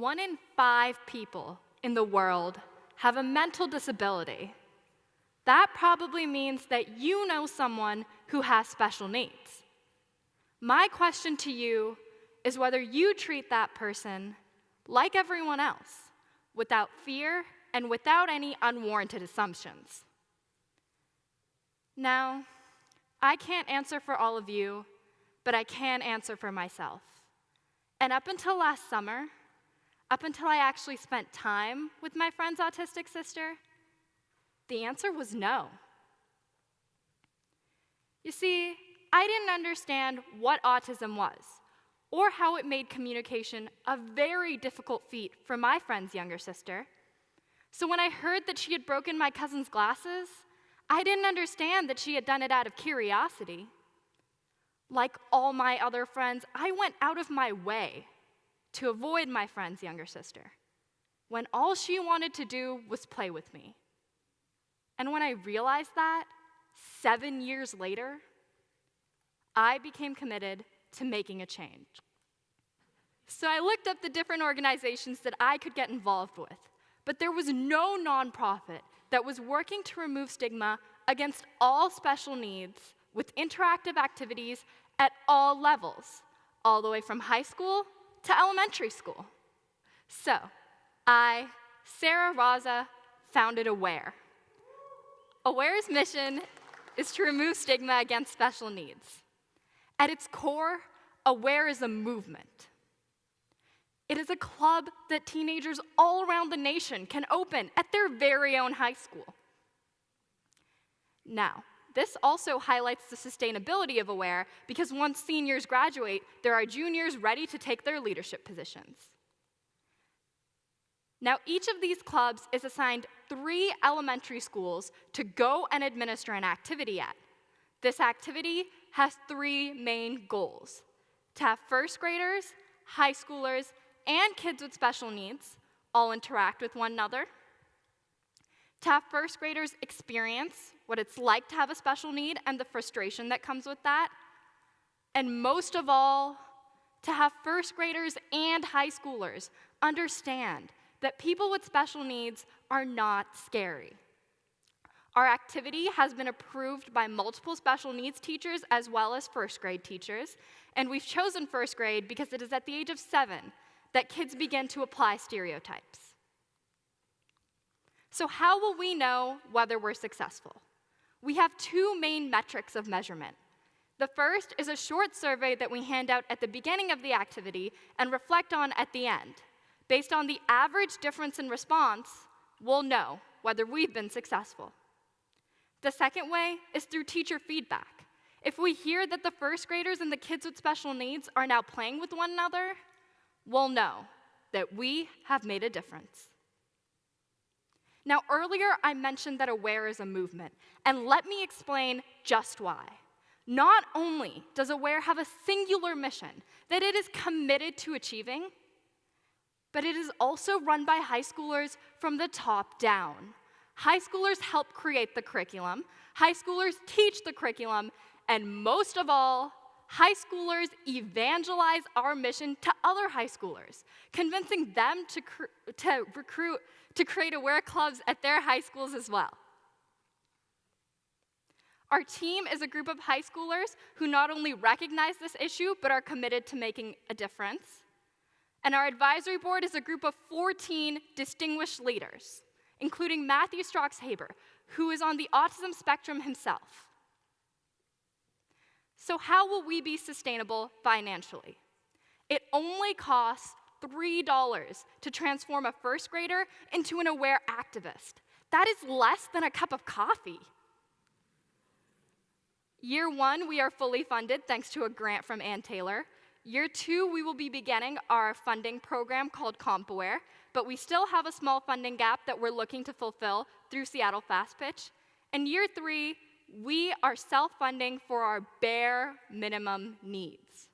1 in 5 people in the world have a mental disability. That probably means that you know someone who has special needs. My question to you is whether you treat that person like everyone else, without fear and without any unwarranted assumptions. Now, I can't answer for all of you, but I can answer for myself. And up until last summer, up until I actually spent time with my friend's autistic sister, the answer was no. You see, I didn't understand what autism was, or how it made communication a very difficult feat for my friend's younger sister. So when I heard that she had broken my cousin's glasses, I didn't understand that she had done it out of curiosity. Like all my other friends, I went out of my way to avoid my friend's younger sister, when all she wanted to do was play with me. And when I realized that, 7 years later, I became committed to making a change. So I looked up the different organizations that I could get involved with, but there was no nonprofit that was working to remove stigma against all special needs with interactive activities at all levels, all the way from high school to elementary school. So I, Sarah Raza, founded AWARE. AWARE's mission is to remove stigma against special needs. At its core, AWARE is a movement. It is a club that teenagers all around the nation can open at their very own high school. Now, this also highlights the sustainability of AWARE because once seniors graduate, there are juniors ready to take their leadership positions. Now, each of these clubs is assigned 3 elementary schools to go and administer an activity at. This activity has 3 main goals: to have first graders, high schoolers, and kids with special needs all interact with one another, to have first graders experience what it's like to have a special need and the frustration that comes with that, and most of all, to have first graders and high schoolers understand that people with special needs are not scary. Our activity has been approved by multiple special needs teachers as well as first grade teachers, and we've chosen first grade because it is at the age of 7 that kids begin to apply stereotypes. So how will we know whether we're successful? We have 2 main metrics of measurement. The first is a short survey that we hand out at the beginning of the activity and reflect on at the end. Based on the average difference in response, we'll know whether we've been successful. The second way is through teacher feedback. If we hear that the first graders and the kids with special needs are now playing with one another, we'll know that we have made a difference. Now, earlier I mentioned that AWARE is a movement, and let me explain just why. Not only does AWARE have a singular mission that it is committed to achieving, but it is also run by high schoolers from the top down. High schoolers help create the curriculum, high schoolers teach the curriculum, and most of all, high schoolers evangelize our mission to other high schoolers, convincing them to create AWARE clubs at their high schools as well. Our team is a group of high schoolers who not only recognize this issue, but are committed to making a difference. And our advisory board is a group of 14 distinguished leaders, including Matthew Strauch-Haber, who is on the autism spectrum himself. So how will we be sustainable financially? It only costs $3 to transform a first grader into an AWARE activist. That is less than a cup of coffee. Year 1, we are fully funded thanks to a grant from Ann Taylor. Year 2, we will be beginning our funding program called CompAware, but we still have a small funding gap that we're looking to fulfill through Seattle Fast Pitch. And year 3, we are self-funding for our bare minimum needs.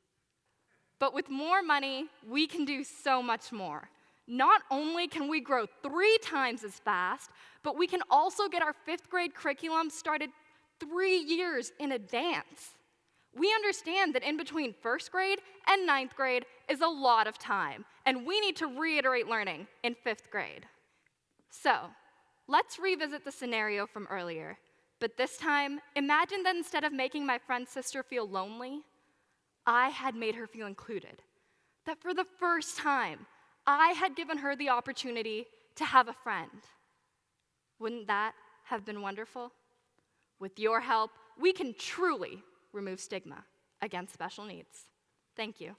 But with more money, we can do so much more. Not only can we grow 3 times as fast, but we can also get our 5th grade curriculum started 3 years in advance. We understand that in between first grade and ninth grade is a lot of time, and we need to reiterate learning in fifth grade. So, let's revisit the scenario from earlier. But this time, imagine that instead of making my friend's sister feel lonely, I had made her feel included. That for the first time, I had given her the opportunity to have a friend. Wouldn't that have been wonderful? With your help, we can truly remove stigma against special needs. Thank you.